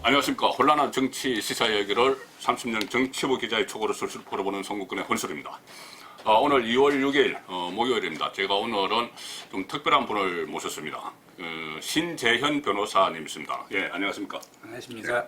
안녕하십니까. 혼란한 정치 시사 이야기를 30년 정치부 기자의 촉으로 술술 풀어보는 송국근의 헌술입니다. 오늘 2월 6일 목요일입니다. 제가 오늘은 좀 특별한 분을 모셨습니다. 신재현 변호사님이십니다. 예, 안녕하십니까. 안녕하십니까.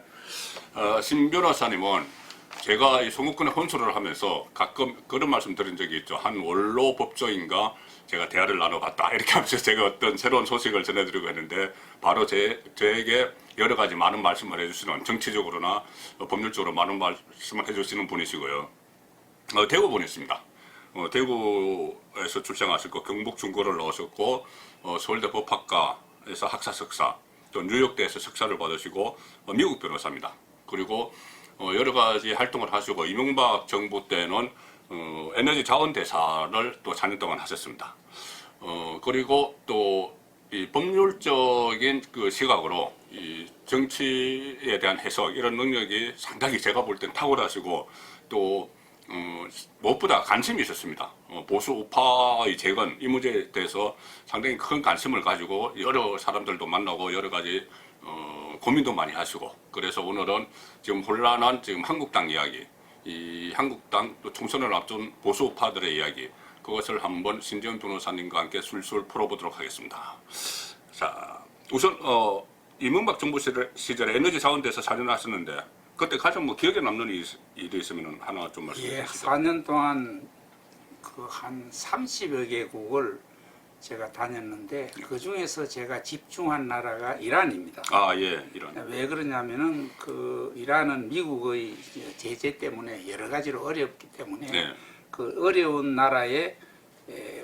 신 변호사님은 제가 이 송국근의 헌술을 하면서 가끔 그런 말씀 드린 적이 있죠. 한 원로 법조인과 제가 대화를 나눠봤다. 이렇게 하면서 제가 어떤 새로운 소식을 전해드리고 했는데 바로 저에게 여러 가지 많은 말씀을 해주시는, 정치적으로나 법률적으로 많은 말씀을 해주시는 분이시고요. 대구 분이십니다. 대구에서 출생하셨고 경북 중고를 나오셨고 서울대 법학과에서 학사 석사, 또 뉴욕대에서 석사를 받으시고 미국 변호사입니다. 그리고 여러 가지 활동을 하시고 이명박 정부 때는 에너지 자원 대사를 또 4년 동안 하셨습니다. 그리고 또 이 법률적인 그 시각으로 이 정치에 대한 해석, 이런 능력이 상당히 제가 볼 땐 탁월하시고 또 무엇보다 관심이 있었습니다. 보수 우파의 재건, 이 문제에 대해서 상당히 큰 관심을 가지고 여러 사람들도 만나고 여러 가지 고민도 많이 하시고, 그래서 오늘은 지금 혼란한 지금 한국당 이야기, 이 한국당 또 총선을 앞둔 보수 우파들의 이야기, 그것을 한번 신재현 변호사님과 함께 술술 풀어보도록 하겠습니다. 자, 우선 이명박 정부 시절에 에너지 자원대에서 4년 하셨는데 그때 가장 기억에 남는 일이 있으면 하나 좀 말씀해 주시죠. 4년 동안 그 한 30여 개국을 제가 다녔는데 그 중에서 제가 집중한 나라가 이란입니다. 아, 예, 이란. 왜 그러냐면은 그 이란은 미국의 제재 때문에 여러 가지로 어렵기 때문에 네. 그 어려운 나라에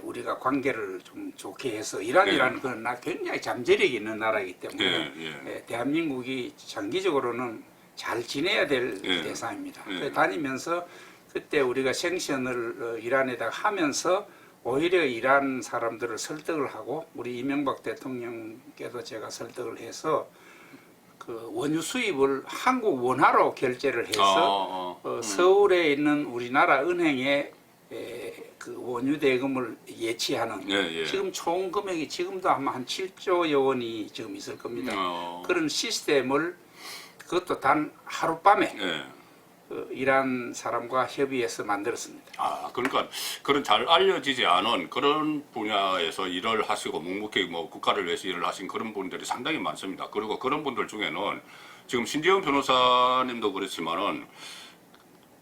우리가 관계를 좀 좋게 해서 이란이라는 건 굉장히 잠재력이 있는 나라이기 때문에 대한민국이 장기적으로는 잘 지내야 될 대상입니다. 그래서 다니면서 그때 우리가 생션을 이란에다가 하면서 오히려 이란 사람들을 설득을 하고 우리 이명박 대통령께도 제가 설득을 해서 그 원유 수입을 한국 원화로 결제를 해서 서울에 있는 우리나라 은행에 그 원유 대금을 예치하는 지금 총 금액이 지금도 아마 한 7조여 원이 지금 있을 겁니다. 그런 시스템을 그것도 단 하룻밤에 그 이란 사람과 협의해서 만들었습니다. 아, 그러니까 그런 잘 알려지지 않은 그런 분야에서 일을 하시고 묵묵히 국가를 위해서 일을 하신 그런 분들이 상당히 많습니다. 그리고 그런 분들 중에는 지금 신재현 변호사님도 그렇지만은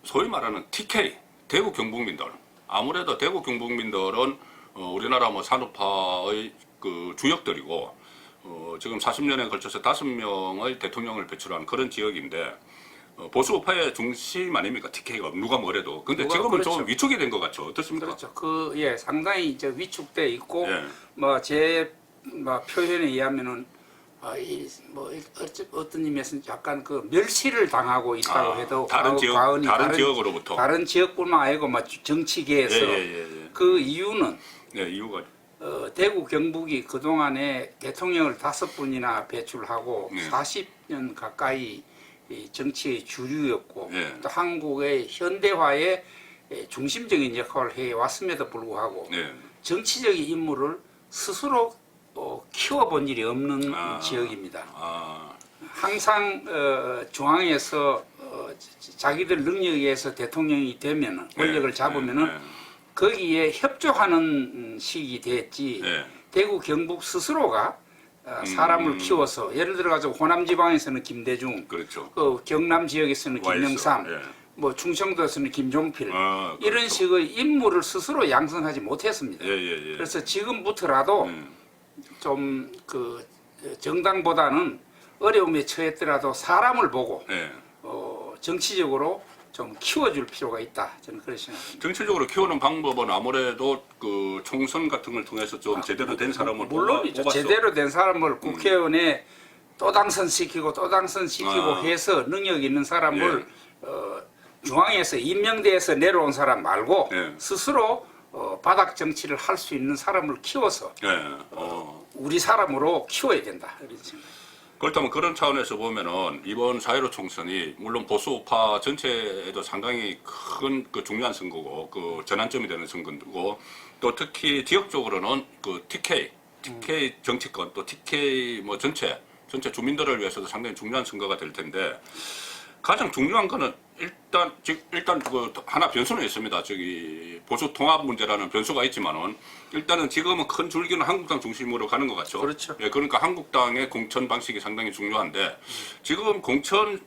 소위 말하는 TK, 대구 경북민들, 아무래도 대구 경북민들은 우리나라 산업화의 그 주역들이고 지금 40년에 걸쳐서 5명의 대통령을 배출한 그런 지역인데 보수 우파의 중심 아닙니까? TK가 누가 뭐래도. 근데 지금은 그렇죠. 좀 위축이 된 것 같죠. 어떻습니까? 그렇죠. 상당히 이제 위축돼 있고 제 표현에 의하면은 어떤 의미에서는 약간 그 멸시를 당하고 있다고 해도 다른 지역으로부터 다른 지역뿐만 아니고 정치계에서 그 이유는 이유가 대구 경북이 그 동안에 대통령을 5분이나 배출하고 40년 가까이 정치의 주류였고 또 한국의 현대화의 중심적인 역할을 해왔음에도 불구하고 정치적인 인물을 스스로 키워본 일이 없는 지역입니다. 항상 중앙에서 자기들 능력에 의해서 대통령이 되면은 권력을 잡으면은 거기에 협조하는 식이 됐지 대구 경북 스스로가 사람을 키워서 예를 들어 가지고 호남 지방에서는 김대중, 그렇죠. 경남 지역에서는 김영삼, 충청도에서는 김종필 이런 그렇죠. 식의 인물을 스스로 양성하지 못했습니다. 그래서 지금부터라도 좀 그 정당보다는 어려움에 처했더라도 사람을 보고 정치적으로 좀 키워줄 필요가 있다. 저는 그렇게 생각합니다. 정치적으로 키우는 방법은 아무래도 그 총선 같은 걸 통해서 좀 제대로 된 사람을 물론이죠. 제대로 된 사람을 국회의원에 또 당선시키고 또 당선시키고 해서 능력 있는 사람을 중앙에서 임명대에서 내려온 사람 말고 스스로 바닥 정치를 할 수 있는 사람을 키워서 우리 사람으로 키워야 된다. 그렇다면 그런 차원에서 보면은 이번 4.15 총선이 물론 보수 우파 전체에도 상당히 큰 그 중요한 선거고 그 전환점이 되는 선거고 또 특히 지역적으로는 그 TK 정치권 또 TK 전체 전체 주민들을 위해서도 상당히 중요한 선거가 될 텐데 가장 중요한 거는 일단 그 하나 변수는 있습니다. 저기 보수 통합 문제라는 변수가 있지만은 일단은 지금은 큰 줄기는 한국당 중심으로 가는 것 같죠. 그렇죠. 예, 그러니까 한국당의 공천 방식이 상당히 중요한데 지금 공천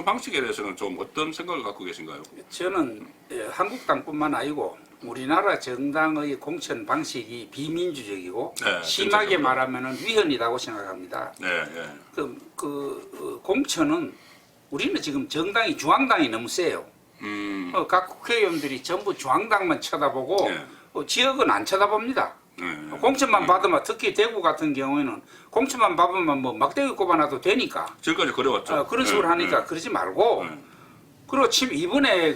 방식에 대해서는 좀 어떤 생각을 갖고 계신가요? 저는 한국당뿐만 아니고 우리나라 정당의 공천 방식이 비민주적이고 네, 심하게 전체적으로. 말하면 위헌이라고 생각합니다. 네, 예. 공천은 우리는 지금 정당이 중앙당이 너무 세요. 각 국회의원들이 전부 중앙당만 쳐다보고 네. 지역은 안 쳐다봅니다. 공천만 받으면 특히 대구 같은 경우에는 공천만 받으면 뭐 막대기 꼽아놔도 되니까 지금까지 그래왔죠. 그런 식으로 하니까 그러지 말고 네. 그리고 지금 이번에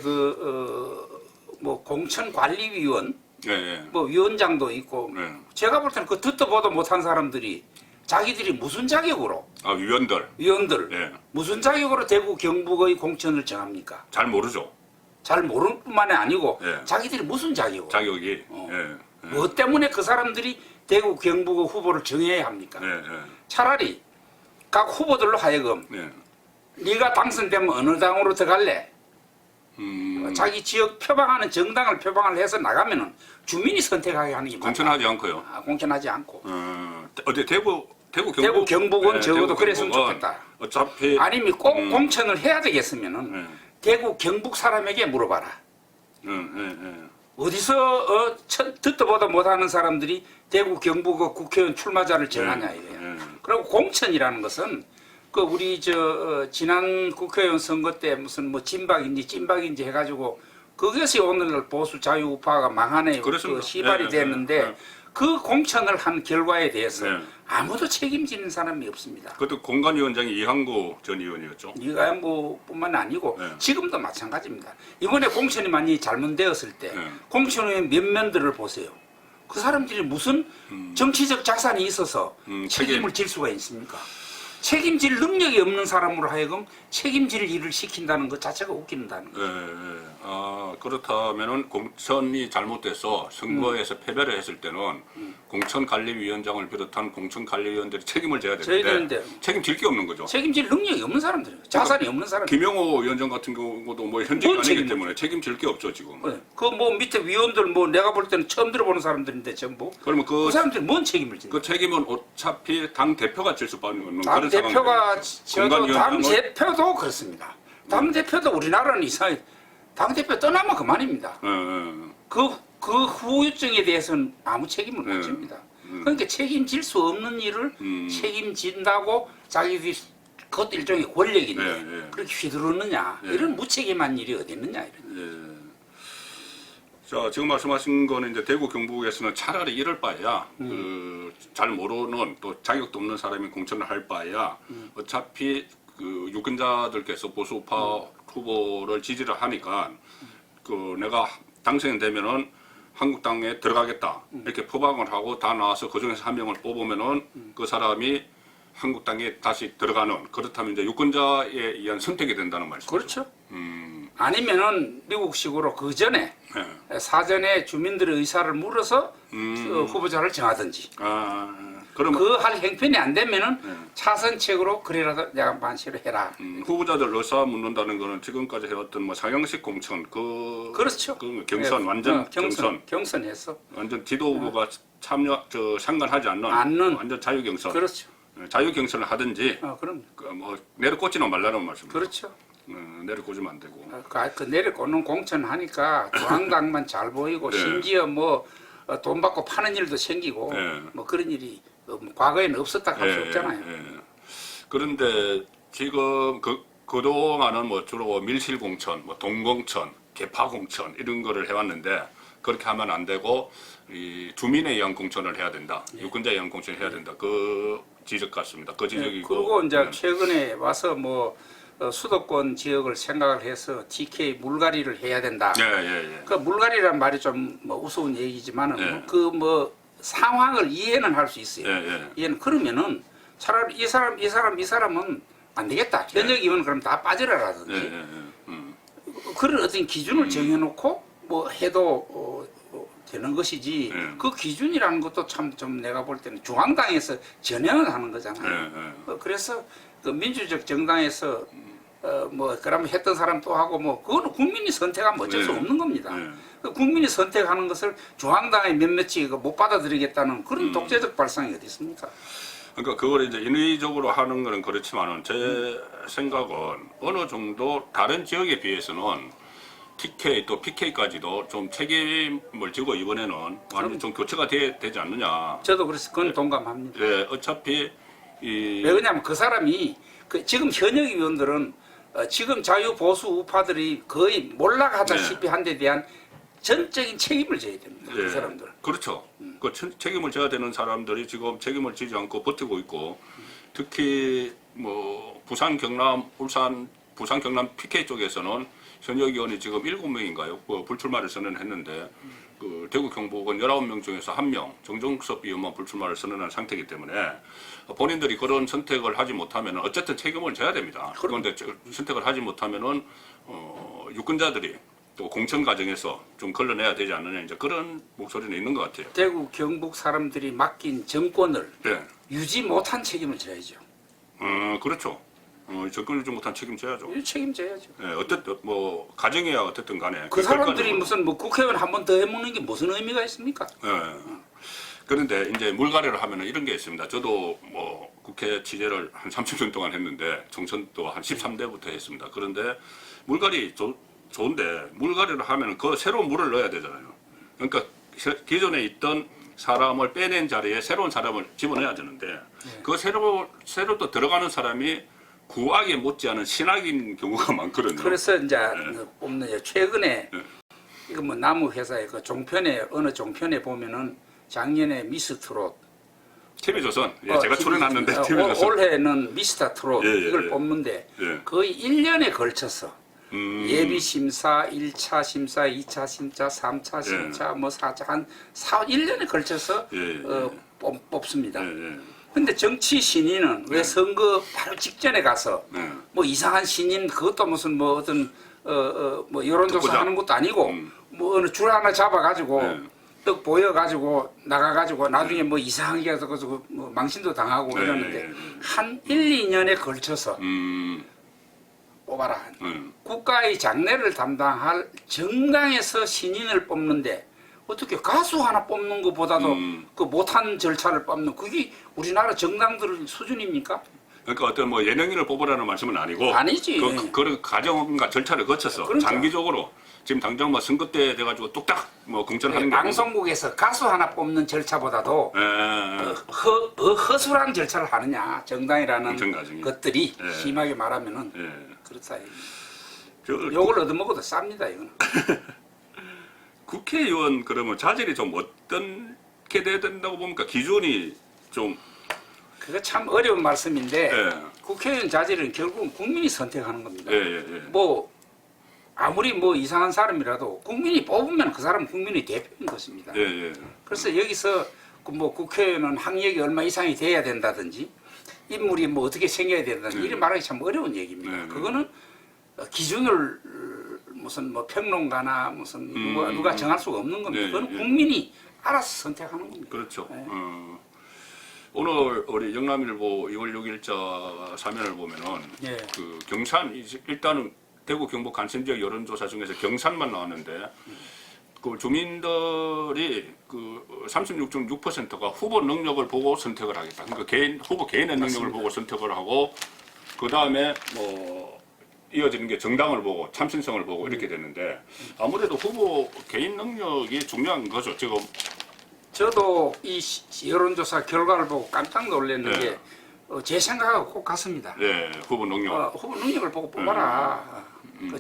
뭐 공천관리위원 예, 예. 뭐 위원장도 있고 네. 제가 볼 때는 그 듣도 보도 못한 사람들이 자기들이 무슨 자격으로 아, 위원들. 위원들 예. 무슨 자격으로 대구 경북의 공천을 정합니까? 잘 모르죠. 잘 모르는 뿐만이 아니고 예. 자기들이 무슨 자격으로 자격이. 어. 예. 뭐 때문에 그 사람들이 대구 경북의 후보를 정해야 합니까? 예, 예. 차라리 각 후보들로 하여금 예. 네가 당선되면 어느 당으로 들어갈래? 자기 지역 표방하는 정당을 표방을 해서 나가면은 주민이 선택하게 하는 게 맞다. 공천하지 않고요. 공천하지 않고. 어디 대구 경북. 대구 경북은 예, 적어도 대구 그랬으면 경북은 좋겠다. 어차피 아니면 꼭 공천을 해야 되겠으면은 예. 대구 경북 사람에게 물어봐라. 어디서 듣도 보도 못하는 사람들이 대구 경북 국회의원 출마자를 정하냐 이거예요. 그리고 공천이라는 것은 그 우리 지난 국회의원 선거 때 무슨 뭐 진박인지 찐박인지 해가지고 그것이 오늘날 보수 자유우파가 망한에 그렇습니다. 그 시발이 예, 예, 됐는데 예. 그 공천을 한 결과에 대해서 예. 아무도 책임지는 사람이 없습니다. 그것도 공관위원장이 이항구 전 의원이었죠. 이가 뭐 뿐만 아니고 네. 지금도 마찬가지입니다. 이번에 공천이 많이 잘못되었을 때 네. 공천의 면면들을 보세요. 그 사람들이 무슨 정치적 자산이 있어서 책임을 질 수가 있습니까? 책임질 능력이 없는 사람으로 하여금 책임질 일을 시킨다는 것 자체가 웃긴다는 거예요. 아, 그렇다면은 공천이 잘못돼서 선거에서 패배를 했을 때는 공천관리위원장을 비롯한 공천관리위원들이 책임을 져야 되는데 되는데. 책임질 게 없는 거죠. 책임질 능력이 없는 사람들이에요. 자산이 없는 사람. 김영호 위원장 같은 경우도 뭐 현직이 뭔 아니기 책임을 때문에 책임질 게 없죠 지금. 그 뭐 밑에 위원들 뭐 내가 볼 때는 처음 들어보는 사람들인데 전부 그러면 그 사람들이 뭔 책임을 지? 그 책임은 어차피 당 대표가 질 수밖에 없는 당 그런 대표가 저도 당 공관위원장을- 대표도 그렇습니다. 당 대표도 우리나라는 이상해. 당 대표 떠나면 그만입니다. 그 후유증에 대해서는 아무 책임을 못 집니다. 그러니까 책임질 수 없는 일을 책임진다고 자기들이 그것도 일종의 권력인데 네. 그렇게 휘두르느냐 이런 무책임한 일이 어디 있느냐 이런. 자, 지금 말씀하신 거는 이제 대구 경북에서는 차라리 이럴 바에야 잘 모르는 또 자격도 없는 사람이 공천을 할 바에야 어차피 그 유권자들께서 보수파 후보를 지지를 하니까 그 내가 당선되면은 한국당에 들어가겠다 이렇게 포방을 하고 다 나와서 그 중에서 한 명을 뽑으면은 그 사람이 한국당에 다시 들어가는 그렇다면 이제 유권자에 의한 선택이 된다는 말씀이죠. 그렇죠. 아니면은 미국식으로 그 전에 네. 사전에 주민들의 의사를 물어서 후보자를 정하든지. 그러면 그 할 형편이 안 되면은 차선책으로 그래라도 내가 반시를 해라. 후보자들 의사 묻는다는 거는 지금까지 해왔던 뭐 상향식 공천 그렇죠. 그 경선 예, 완전 경선 경선했어. 완전 지도 후보가 상관하지 않는 완전 자유 경선. 그렇죠. 자유 경선을 하든지 그럼 뭐 내려꽂지는 말라는 말씀이죠. 그렇죠. 내려꽂으면 안 되고. 그 내려꽂는 공천 하니까 중앙당만 잘 보이고 네. 심지어 뭐 돈 받고 파는 일도 생기고 네. 뭐 그런 일이 과거에는 없었다 할 수 없잖아요. 그런데 지금 그동안은 뭐 주로 밀실 공천, 뭐 동공천, 개파 공천 이런 거를 해왔는데 그렇게 하면 안 되고 이 주민에 의한 공천을 해야 된다. 유권자에 의한 공천을 해야 된다. 그 지적 같습니다. 그 지적이고. 그리고 이제 최근에 와서 뭐 수도권 지역을 생각을 해서 TK 물갈이를 해야 된다. 그 물갈이란 말이 좀 뭐 우스운 얘기지만은 그 뭐 상황을 이해는 할 수 있어요. 이해는 그러면은 차라리 이 사람은 안 되겠다. 현역 의원 그럼 다 빠져라라든지 그런 어떤 기준을 정해놓고 뭐 해도 되는 것이지 네. 그 기준이라는 것도 참 좀 내가 볼 때는 중앙당에서 전향을 하는 거잖아요. 네. 그래서 그 민주적 정당에서 뭐 그러면 했던 사람 또 하고 뭐 그거는 국민이 선택하면 어쩔 수 네. 없는 겁니다. 네. 그 국민이 선택하는 것을 중앙당의 몇몇이 못 받아들이겠다는 그런 독재적 발상이 어디 있습니까? 그러니까 그걸 이제 인위적으로 하는 거는 그렇지만은 제 생각은 어느 정도 다른 지역에 비해서는 TK 또 PK까지도 좀 책임을 지고 이번에는 완전 좀 교체가 되지 않느냐. 저도 그래서 그건 동감합니다. 예, 어차피 이 왜 그러냐면 그 사람이 지금 현역 의원들은 지금 자유보수 우파들이 거의 몰락하다시피 한 데 대한 전적인 책임을 져야 됩니다. 그 사람들. 그렇죠. 그 책임을 져야 되는 사람들이 지금 책임을 지지 않고 버티고 있고, 특히 뭐 부산, 경남, 울산, 부산, 경남 PK 쪽에서는 현역 의원이 지금 7명인가요? 그 불출마를 선언했는데, 그 대구 경북은 19명 중에서 1명, 정종섭 의원만 불출마를 선언한 상태이기 때문에 본인들이 그런 선택을 하지 못하면 어쨌든 책임을 져야 됩니다. 그런데 선택을 하지 못하면은 유권자들이 또 공천 과정에서 좀 걸러내야 되지 않느냐, 이제 그런 목소리는 있는 것 같아요. 대구 경북 사람들이 맡긴 정권을 네. 유지 못한 책임을 져야죠. 그렇죠. 접근을 좀 못한 책임져야죠. 책임져야죠. 네, 어쨌든 뭐 가정이야 어쨌든 간에 그 사람들이 무슨 뭐 국회의원 한 번 더 해먹는 게 무슨 의미가 있습니까? 네. 그런데 이제 물갈이를 하면은 이런 게 있습니다. 저도 뭐 국회 취재를 한 30년 동안 했는데 총선도 한 13대부터 했습니다. 그런데 물갈이 좋은데 물갈이를 하면은 그 새로운 물을 넣어야 되잖아요. 그러니까 기존에 있던 사람을 빼낸 자리에 새로운 사람을 집어넣어야 되는데 그 새로 또 들어가는 사람이 구악에 못지않은 신악인 경우가 많거든요. 그래서 이제 뽑는 최근에 이거 뭐 나무 회사의 그 종편에 어느 종편에 보면은 작년에 미스 트롯 TV조선 제가 출연했는데 TV조선 올해는 미스터 트롯 이걸 뽑는데 거의 1년에 걸쳐서 예비 심사, 1차 심사, 2차 심사, 3차 심사, 뭐 4차 한 1년에 걸쳐서 뽑습니다. 근데 정치 신인은 왜 선거 바로 직전에 가서 뭐 이상한 신인 그것도 무슨 뭐 어떤 뭐 여론조사 하는 것도 아니고 뭐 어느 줄 하나 잡아가지고 떡 보여가지고 나가가지고 나중에 뭐 이상하게 해서 뭐 망신도 당하고 이러는데 한 1, 2년에 걸쳐서 뽑아라. 국가의 장래를 담당할 정당에서 신인을 뽑는데 어떻게 가수 하나 뽑는 것보다도 그 못한 절차를 뽑는 그게 우리나라 정당들 수준입니까? 그러니까 어떤 뭐 예능인을 뽑으라는 말씀은 아니고 아니지. 그런 과정과 절차를 거쳐서 그러니까. 장기적으로 지금 당장 뭐 선거 때 돼가지고 뚝딱 뭐 공천하는 게 방송국에서 가수 하나 뽑는 절차보다도 허술한 절차를 하느냐 정당이라는 것들이 심하게 말하면은 그렇다. 요걸 얻어먹어도 쌉니다 이거는. 국회의원 그러면 자질이 좀 어떻게 돼야 된다고 봅니까? 기준이 좀 그거 참 어려운 말씀인데 국회의원 자질은 결국은 국민이 선택하는 겁니다. 뭐 아무리 뭐 이상한 사람이라도 국민이 뽑으면 그 사람은 국민의 대표인 것입니다. 그래서 여기서 뭐 국회의원은 학력이 얼마 이상이 돼야 된다든지 인물이 뭐 어떻게 생겨야 된다든지 이런 말하기 참 어려운 얘기입니다. 그거는 기준을 무슨 뭐 평론가나 무슨 누가 정할 수가 없는 겁니다. 그건 국민이 알아서 선택하는 겁니다. 그렇죠. 오늘 우리 영남일보 2월 6일자 사면을 보면은 그 경산 일단은 대구 경북 간선 지역 여론조사 중에서 경산만 나왔는데 그 주민들이 그 36.6%가 후보 능력을 보고 선택을 하겠다. 그러니까 후보 개인의 능력을 보고 선택을 하고 그 다음에 뭐 이어지는 게 정당을 보고 참신성을 보고 이렇게 됐는데 아무래도 후보 개인 능력이 중요한 거죠 지금. 저도 이 여론조사 결과를 보고 깜짝 놀랐는데 제 생각하고 꼭 같습니다. 후보 능력. 후보 능력을 보고 뽑아라.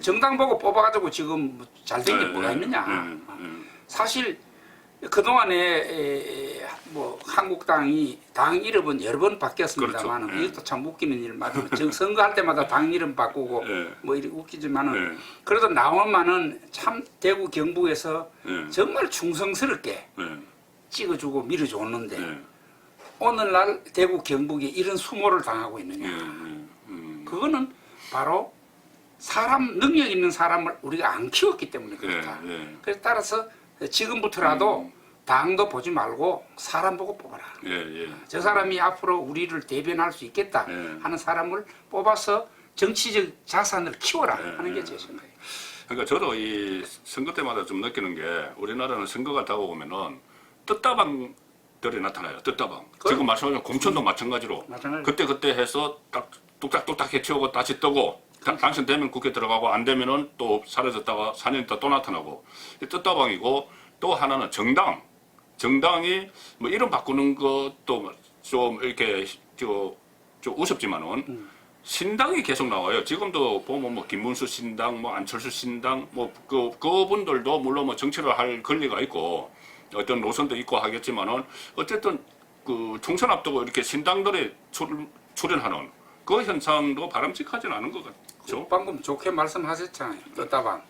정당 보고 뽑아가지고 지금 잘된 게 뭐가 있느냐. 사실 그동안에 뭐 한국당이 당 이름은 여러 번 바뀌었습니다만 그렇죠. 이것도 참 웃기는 일 맞아요. 선거할 때마다 당 이름 바꾸고 뭐 이렇게 웃기지만은 그래도 나오면은 참 대구 경북에서 정말 충성스럽게 찍어주고 밀어줬는데 오늘날 대구 경북이 이런 수모를 당하고 있느냐. 그거는 바로 사람 능력 있는 사람을 우리가 안 키웠기 때문에 그렇다. 그래서 따라서 지금부터라도 당도 보지 말고 사람 보고 뽑아라. 예, 예. 저 사람이 앞으로 우리를 대변할 수 있겠다 예. 하는 사람을 뽑아서 정치적 자산을 키워라 하는 게 제 생각이에요. 그러니까 저도 이 선거 때마다 좀 느끼는 게 우리나라는 선거가 다가오면은 뜻다방들이 나타나요. 뜻다방. 지금 말씀하신 공천도 마찬가지로 마찬가지로. 그때 해서 딱 뚝딱뚝딱 해치우고 다시 뜨고 당선되면 국회 들어가고 안 되면은 또 사라졌다가 4년 있다 또 나타나고 뜻다방이고 또 하나는 정당이 뭐 이름 바꾸는 것도 좀 이렇게 좀 우습지만은 신당이 계속 나와요. 지금도 보면 뭐 김문수 신당, 뭐 안철수 신당, 뭐 그분들도 물론 뭐 정치를 할 권리가 있고 어떤 노선도 있고 하겠지만은 어쨌든 그 총선 앞두고 이렇게 신당들이 출연하는 그 현상도 바람직하지는 않은 것 같죠. 방금 좋게 말씀하셨잖아요. 뜻다방.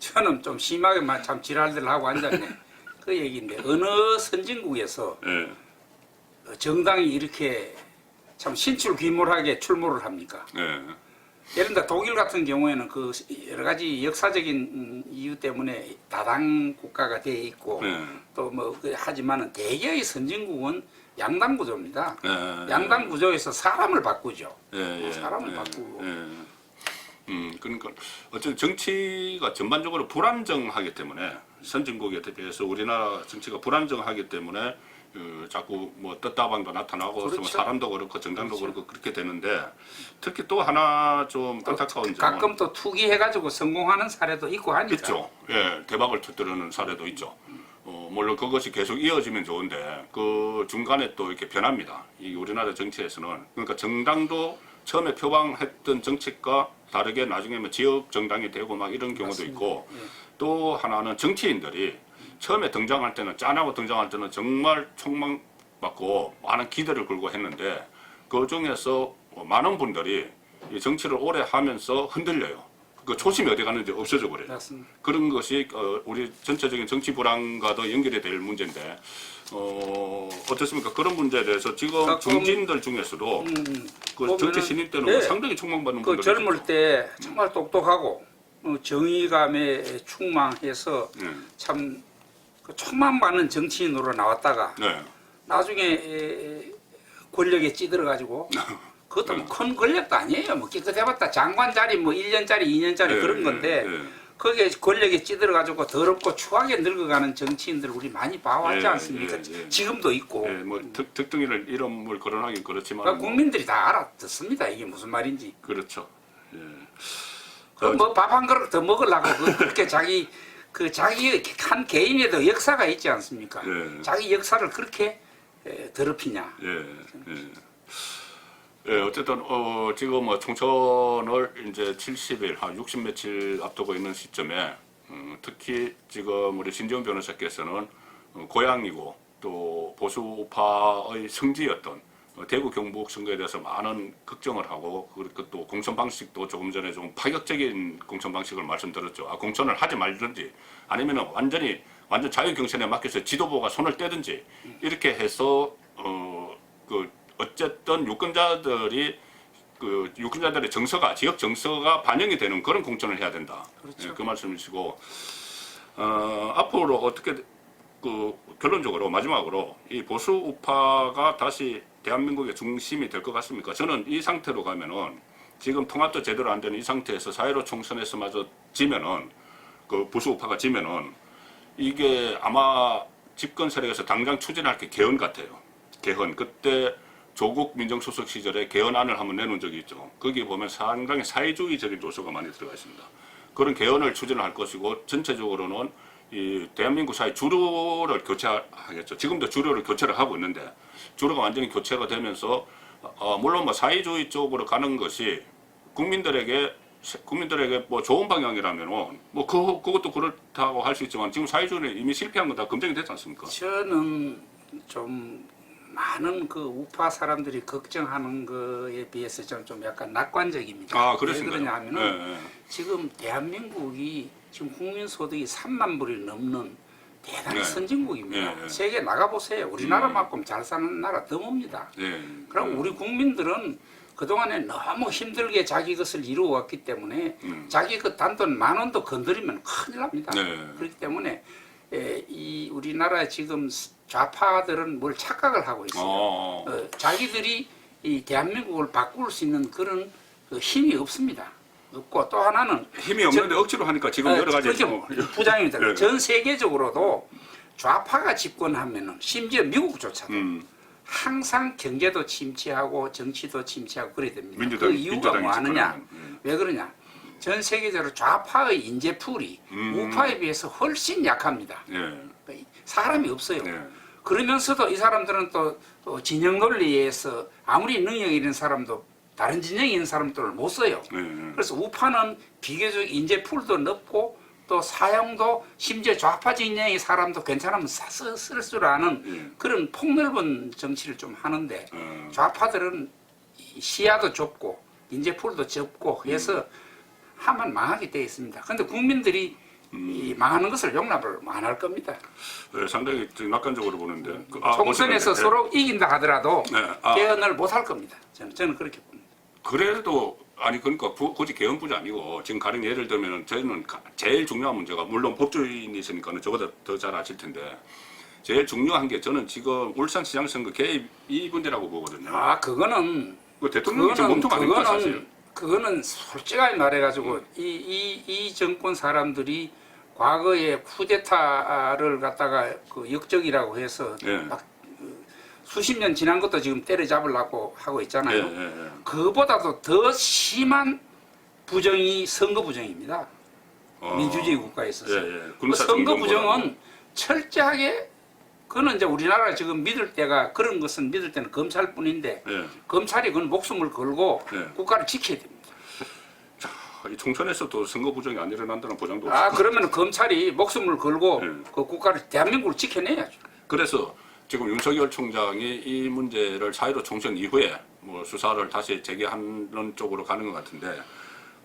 저는 좀 심하게만 참 지랄들 하고 앉았네. 그 얘기인데 어느 선진국에서 예, 정당이 이렇게 참 신출귀몰하게 출몰을 합니까? 예, 예를 들어 독일 같은 경우에는 그 여러 가지 역사적인 이유 때문에 다당 국가가 돼 있고 예. 또 뭐 하지만은 대개의 선진국은 양당 구조입니다. 예, 양당 구조에서 사람을 바꾸죠. 예, 예, 사람을 예, 바꾸고. 예. 그러니까 어쨌든 정치가 전반적으로 불안정하기 때문에 선진국에 비해서 우리나라 정치가 불안정하기 때문에 자꾸 뭐 뜻다방도 나타나고 그렇죠. 뭐 사람도 그렇고 정당도 그렇고 그렇게 되는데 특히 또 하나 좀 안타까운 점은 가끔 또 투기해가지고 성공하는 사례도 있고 하니까. 있죠. 예, 대박을 터뜨리는 사례도 있죠. 물론 그것이 계속 이어지면 좋은데 그 중간에 또 이렇게 변합니다. 이 우리나라 정치에서는 그러니까 정당도 처음에 표방했던 정책과 다르게 나중에 뭐 지역 정당이 되고 막 이런 경우도 맞습니다. 있고 예. 또 하나는 정치인들이 처음에 등장할 때는 짠하고 등장할 때는 정말 촉망받고 많은 기대를 걸고 했는데 그 중에서 많은 분들이 이 정치를 오래 하면서 흔들려요. 그 초심이 어디 갔는지 없어져 버려요. 맞습니다. 그런 것이 우리 전체적인 정치 불안과도 연결이 될 문제인데 어떻습니까? 그런 문제에 대해서 지금 가끔, 정치인들 중에서도 그 보면은, 정치 신인 때는 네. 상당히 촉망받는 그 분들이 젊을 있죠. 때 정말 똑똑하고 정의감에 충만해서 네. 참 그 촉망받는 정치인으로 나왔다가 네. 나중에 권력에 찌들어가지고 그것도 뭐 큰 권력도 아니에요. 뭐 깨끗해봤다 장관 자리 뭐 1년짜리 2년짜리 네, 그런 건데 네, 네. 거기에 권력에 찌들어가지고 더럽고 추하게 늙어가는 정치인들 우리 많이 봐왔지 예, 않습니까? 예, 예. 지금도 있고. 예, 뭐 특정인을 이름을 거론하긴 그렇지만 그러니까 뭐, 국민들이 다 알아듣습니다. 이게 무슨 말인지. 그렇죠. 예. 뭐 밥 한 그릇 더 먹으려고 그렇게 자기 한 개인에도 역사가 있지 않습니까? 예. 자기 역사를 그렇게 더럽히냐. 예, 어쨌든 지금 뭐 총선을 이제 70일 한 60 며칠 앞두고 있는 시점에 특히 지금 우리 신지영 변호사께서는 고향이고 또 보수 우파의 성지였던 대구 경북 선거에 대해서 많은 걱정을 하고 그리고 또 공천 방식도 조금 전에 좀 파격적인 공천 방식을 말씀드렸죠. 공천을 하지 말든지 아니면 완전 자유 경선에 맡겨서 지도부가 손을 떼든지 이렇게 해서 어쨌든 유권자들의 정서가 지역 정서가 반영이 되는 그런 공천을 해야 된다. 그렇죠. 예, 그 말씀이시고 앞으로 어떻게 결론적으로 마지막으로 이 보수 우파가 다시 대한민국의 중심이 될 것 같습니까? 저는 이 상태로 가면은 지금 통합도 제대로 안 되는 이 상태에서 4.15 총선에서마저 지면은 그 보수 우파가 지면은 이게 아마 집권 세력에서 당장 추진할 게 개헌 같아요. 개헌. 그때 조국 민정수석 시절에 개헌안을 한번 내놓은 적이 있죠. 거기 보면 상당히 사회주의적인 요소가 많이 들어가 있습니다. 그런 개헌을 추진을 할 것이고 전체적으로는 이 대한민국 사회 주류를 교체하겠죠. 지금도 주류를 교체를 하고 있는데 주류가 완전히 교체가 되면서 물론 뭐 사회주의 쪽으로 가는 것이 국민들에게 뭐 좋은 방향이라면은 뭐 그것도 그렇다고 할 수 있지만 지금 사회주의는 이미 실패한 건 다 검증이 됐지 않습니까? 저는 좀 많은 그 우파 사람들이 걱정하는 거에 비해서 저는 좀 약간 낙관적입니다. 왜 그렇습니까? 그러냐 하면은 지금 대한민국이 지금 국민 소득이 3만 불이 넘는 대단한 네. 선진국입니다. 네. 세계 나가보세요. 우리나라만큼 잘 사는 나라 드뭅니다. 그럼 우리 국민들은 그동안에 너무 힘들게 자기 것을 이루어왔기 때문에 자기 그 단돈 10,000원도 건드리면 큰일 납니다. 그렇기 때문에 이 우리나라 지금 좌파들은 뭘 착각을 하고 있어요. 자기들이 이 대한민국을 바꿀 수 있는 그런 그 힘이 없습니다. 없고 또 하나는 힘이 없는데 억지로 하니까 지금 여러 가지 부장입니다. 네. 전 세계적으로도 좌파가 집권하면은 심지어 미국조차도 항상 경제도 침체하고 정치도 침체하고 그래야 됩니다. 민주당, 그 이유가 뭐 아느냐? 왜 그러냐? 전 세계적으로 좌파의 인재풀이 우파에 비해서 훨씬 약합니다. 사람이 없어요. 그러면서도 이 사람들은 또 진영 논리에서 아무리 능력이 있는 사람도 다른 진영이 있는 사람들을 못 써요. 그래서 우파는 비교적 인재풀도 넓고 또 사용도 심지어 좌파 진영의 사람도 괜찮으면 쓸 줄 아는 그런 폭넓은 정치를 좀 하는데 좌파들은 시야도 좁고 인재풀도 좁고 해서 하면 망하게 되어 있습니다. 그런데 국민들이 이 망하는 것을 용납을 안 할 겁니다. 상당히 좀 낙관적으로 보는데 총선에서 서로 이긴다 하더라도 개헌을 못 할 겁니다. 저는 그렇게 봅니다. 그래도 아니 그러니까 굳이 개헌뿐이 아니고 지금 가령 예를 들면 저는 제일 중요한 문제가 물론 법조인이시니까 저보다 더 잘 아실 텐데 제일 중요한 게 저는 지금 울산시장 선거 개입 이 문제라고 보거든요. 그거는 대통령이 지금 몸통 아닙니까 사실. 그거는 솔직하게 말해가지고 이 정권 사람들이 과거에 쿠데타를 갖다가 그 역적이라고 해서 막 수십 년 지난 것도 지금 때려잡으려고 하고 있잖아요. 그보다도 더 심한 부정이 선거 부정입니다. 민주주의 국가에 있어서. 그 선거 부정은 철저하게 그거는 이제 우리나라가 지금 믿을 때가 그런 것은 믿을 때는 검찰뿐인데 검찰이 그건 목숨을 걸고 국가를 지켜야 됩니다. 자, 이 총선에서도 선거 부정이 안 일어난다는 보장도 없어요. 그러면 검찰이 목숨을 걸고 그 국가를 대한민국을 지켜내야죠. 그래서 지금 윤석열 총장이 이 문제를 4.15 총선 이후에 뭐 수사를 다시 재개하는 쪽으로 가는 것 같은데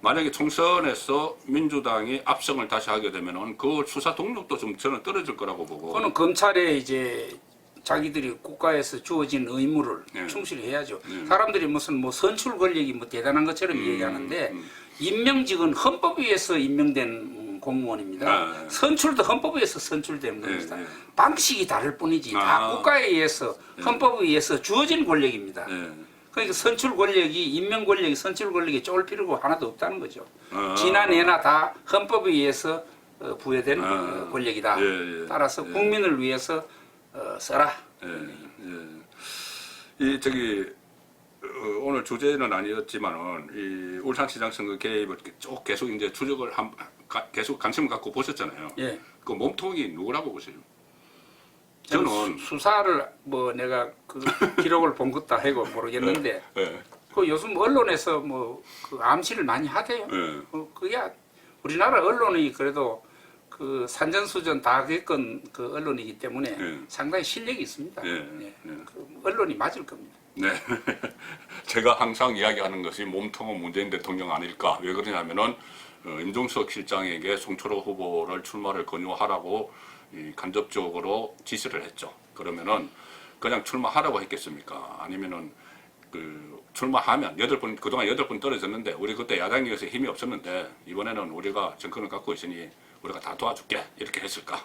만약에 총선에서 민주당이 압승을 다시 하게 되면은 그 수사 동력도 좀 저는 떨어질 거라고 보고. 그거는 검찰에 이제 자기들이 국가에서 주어진 의무를 충실히 해야죠. 사람들이 무슨 뭐 선출 권력이 뭐 대단한 것처럼 얘기하는데 임명직은 헌법에 의해서 임명된 공무원입니다. 선출도 헌법에 의해서 선출된 겁니다. 방식이 다를 뿐이지 다 국가에 의해서 헌법에 의해서 주어진 권력입니다. 그러니까 선출 권력이 임명 권력이 선출 권력이 쫄 필요가 하나도 없다는 거죠. 지난해나 다 헌법에 의해서 부여된 권력이다. 따라서 국민을 위해서 써라. 이 저기 오늘 주제는 아니었지만은 이 울산시장 선거 개입을 쭉 계속 이제 추적을 계속 관심을 갖고 보셨잖아요. 그 몸통이 누구라고 보세요? 저는 수사를 뭐 내가 그 기록을 본 것도 하고 모르겠는데 그 요즘 언론에서 뭐 그 암시를 많이 하대요. 그야 우리나라 언론이 그래도 그 산전수전 다 겪은 그 언론이기 때문에 상당히 실력이 있습니다. 그 언론이 맞을 겁니다. 네. 제가 항상 이야기하는 것이 몸통은 문재인 대통령 아닐까. 왜 그러냐면은 임종석 실장에게 송철호 후보를 출마를 권유하라고 간접적으로 지시를 했죠. 그러면은 그냥 출마하라고 했겠습니까? 아니면은 그 출마하면 그동안 8번 떨어졌는데 우리 그때 야당이어서 힘이 없었는데 이번에는 우리가 정권을 갖고 있으니 우리가 다 도와줄게 이렇게 했을까?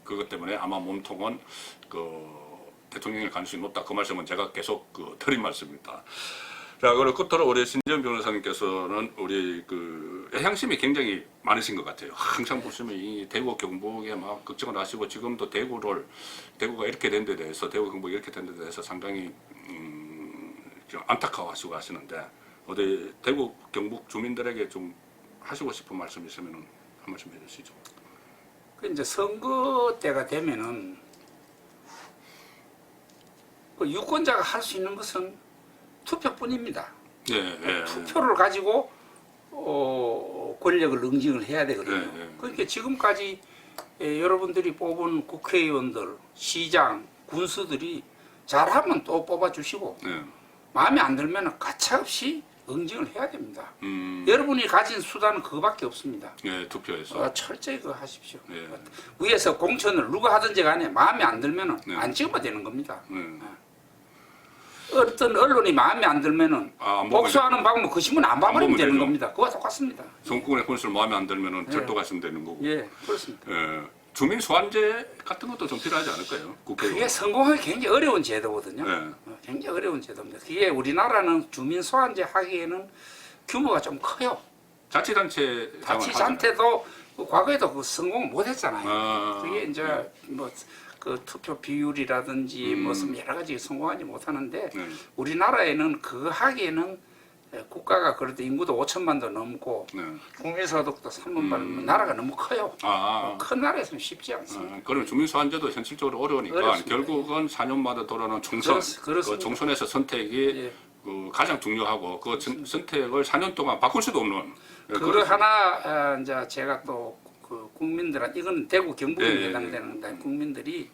그것 때문에 아마 몸통은 그 대통령일 가능성이 높다. 그 말씀은 제가 계속 드린 말씀입니다. 자, 그리고 끝으로 우리 신지연 변호사님께서는 우리 그 애향심이 굉장히 많으신 것 같아요. 항상 보시면 이 대구 경북에 막 걱정을 하시고 지금도 대구가 이렇게 된 데 대해서 대구 경북이 이렇게 된 데 대해서 상당히 좀 안타까워하시고 하시는데 어디 대구 경북 주민들에게 좀 하시고 싶은 말씀 있으면 한 말씀 해주시죠. 그 이제 선거 때가 되면은 그 유권자가 할 수 있는 것은 투표뿐입니다. 투표를 가지고 권력을 응징을 해야 되거든요. 그러니까 지금까지 여러분들이 뽑은 국회의원들, 시장, 군수들이 잘하면 또 뽑아주시고 마음에 안 들면 가차없이 응징을 해야 됩니다. 여러분이 가진 수단은 그거밖에 없습니다. 투표에서 철저히 그거 하십시오. 위에서 공천을 누가 하든지 간에 마음에 안 들면 안 찍으면 되는 겁니다. 어떤 언론이 마음에 안 들면은 복수하는 방법 그 신문 안 봐버리면 되는 겁니다. 그거와 똑같습니다. 정권의 혼수를 마음에 안 들면은 절도가시면 되는 거고. 그렇습니다. 주민 소환제 같은 것도 좀 필요하지 않을까요? 국회의원. 그게 성공하기 굉장히 어려운 제도거든요. 네. 굉장히 어려운 제도입니다. 그게 우리나라는 주민 소환제 하기에는 규모가 좀 커요. 자치단체 자치단체도 과거에도 그 성공 못했잖아요. 아, 그게 이제 뭐 그 투표 비율이라든지 무슨 여러 가지 성공하지 못하는데 네. 우리나라에는 그거 하기에는 국가가 그래도 인구도 5천만도 넘고 네. 국민소득도 3만 나라가 너무 커요. 큰 나라에서는 쉽지 않습니다. 그럼 주민 소환제도 현실적으로 어려우니까 어렵습니다. 결국은 4년마다 돌아오는 총선, 그렇습니다. 그 총선에서 선택이 예. 그 가장 중요하고 그 선택을 4년 동안 바꿀 수도 없는. 그거 하나 이제 제가 또 그 국민들한테 이건 대구 경북에 예, 예, 해당되는데 국민들이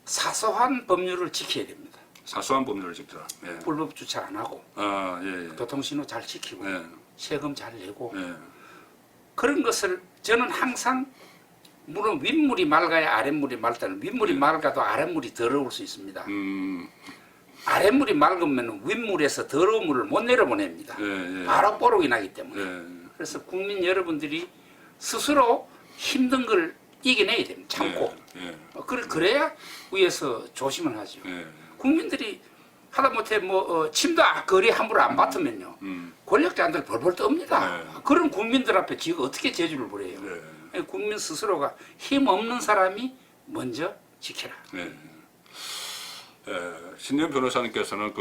사소한 법률을 지켜야 됩니다. 사소한 법률을 지켜라. 예. 불법 주차 안 하고 예. 교통신호 잘 지키고 예. 세금 잘 내고 예. 그런 것을 저는 항상 물론 윗물이 맑아야 아랫물이 맑다는 윗물이 맑아도 아랫물이 더러울 수 있습니다. 아랫물이 맑으면 윗물에서 더러운 물을 못 내려보냅니다. 예. 바로 뽀록이 나기 때문에. 예. 그래서 국민 여러분들이 스스로 힘든 걸 이겨내야 됩니다. 참고. 예. 그래야 위에서 조심을 하죠. 예. 국민들이 하다못해 뭐 침도 거리 함부로 안 받으면요. 권력자들 벌벌 떱니다. 네. 그런 국민들 앞에 지가 어떻게 재주를 부려요. 네. 국민 스스로가 힘 없는 사람이 먼저 지켜라. 네. 신년 변호사님께서는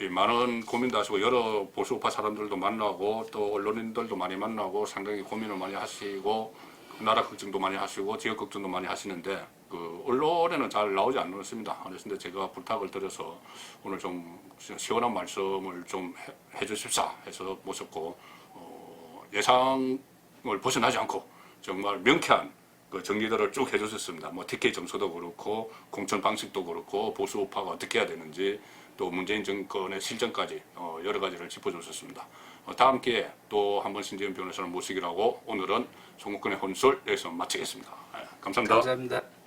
이 많은 고민도 하시고 여러 보수우파 사람들도 만나고 또 언론인들도 많이 만나고 상당히 고민을 많이 하시고 나라 걱정도 많이 하시고 지역 걱정도 많이 하시는데 그 언론에는 잘 나오지 않습니다. 그래서 제가 부탁을 드려서 오늘 좀 시원한 말씀을 좀 해주십사 해서 모셨고 예상을 벗어나지 않고 정말 명쾌한 그 정리들을 쭉 해주셨습니다. 뭐 TK 점수도 그렇고 공천 방식도 그렇고 보수 우파가 어떻게 해야 되는지 또 문재인 정권의 실정까지 여러 가지를 짚어주셨습니다. 다음 기회에 또 한 번 신재현 변호사를 모시기로 하고 오늘은 송국근의 혼술 여기서 마치겠습니다. 감사합니다. 감사합니다.